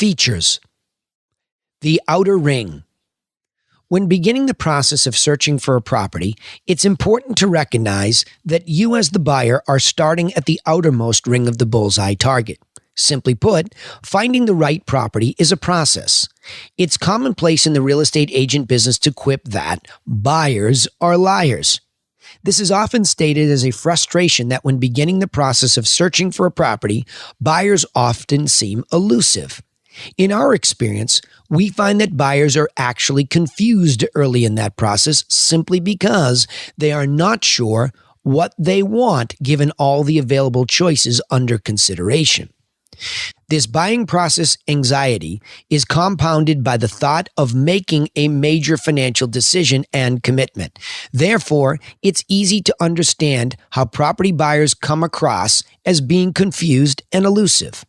Features. The outer ring. When beginning the process of searching for a property, it's important to recognize that you as the buyer are starting at the outermost ring of the bullseye target. Simply put, finding the right property is a process. It's commonplace in the real estate agent business to quip that buyers are liars. This is often stated as a frustration that when beginning the process of searching for a property, buyers often seem elusive. In our experience, we find that buyers are actually confused early in that process simply because they are not sure what they want given all the available choices under consideration. This buying process anxiety is compounded by the thought of making a major financial decision and commitment. Therefore, it's easy to understand how property buyers come across as being confused and elusive.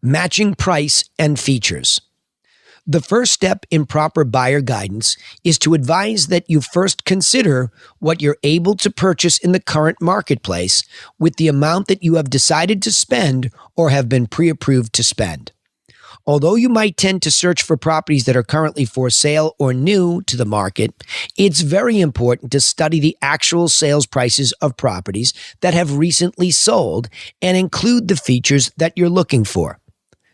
Matching price and features. The first step in proper buyer guidance is to advise that you first consider what you're able to purchase in the current marketplace with the amount that you have decided to spend or have been pre-approved to spend. Although you might tend to search for properties that are currently for sale or new to the market, it's very important to study the actual sales prices of properties that have recently sold and include the features that you're looking for.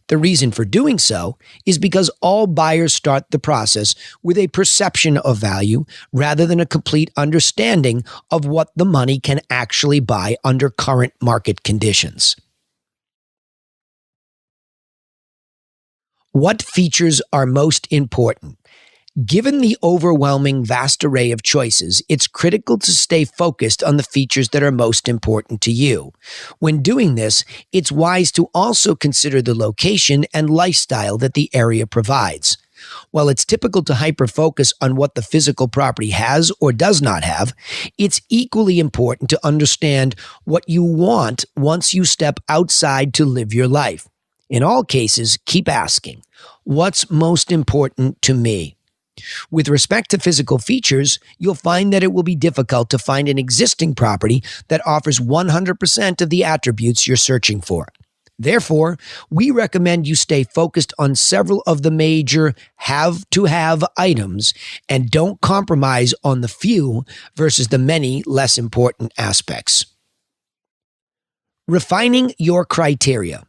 The reason for doing so is because all buyers start the process with a perception of value rather than a complete understanding of what the money can actually buy under current market conditions. What features are most important? Given the overwhelming vast array of choices, it's critical to stay focused on the features that are most important to you. When doing this, it's wise to also consider the location and lifestyle that the area provides. While it's typical to hyper-focus on what the physical property has or does not have, it's equally important to understand what you want once you step outside to live your life. In all cases, keep asking, what's most important to me? With respect to physical features, you'll find that it will be difficult to find an existing property that offers 100% of the attributes you're searching for. Therefore, we recommend you stay focused on several of the major have-to-have items and don't compromise on the few versus the many less important aspects. Refining your criteria.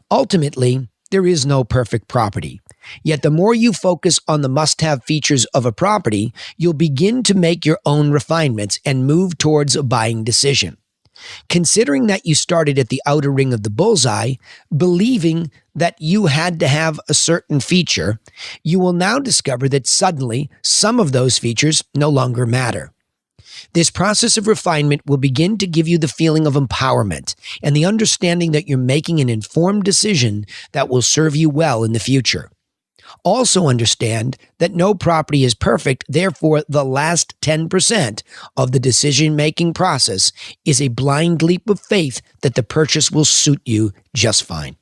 Ultimately, there is no perfect property. Yet the more you focus on the must-have features of a property, you'll begin to make your own refinements and move towards a buying decision. Considering that you started at the outer ring of the bullseye, believing that you had to have a certain feature, you will now discover that suddenly some of those features no longer matter. This process of refinement will begin to give you the feeling of empowerment and the understanding that you're making an informed decision that will serve you well in the future. Also understand that no property is perfect, therefore the last 10% of the decision-making process is a blind leap of faith that the purchase will suit you just fine.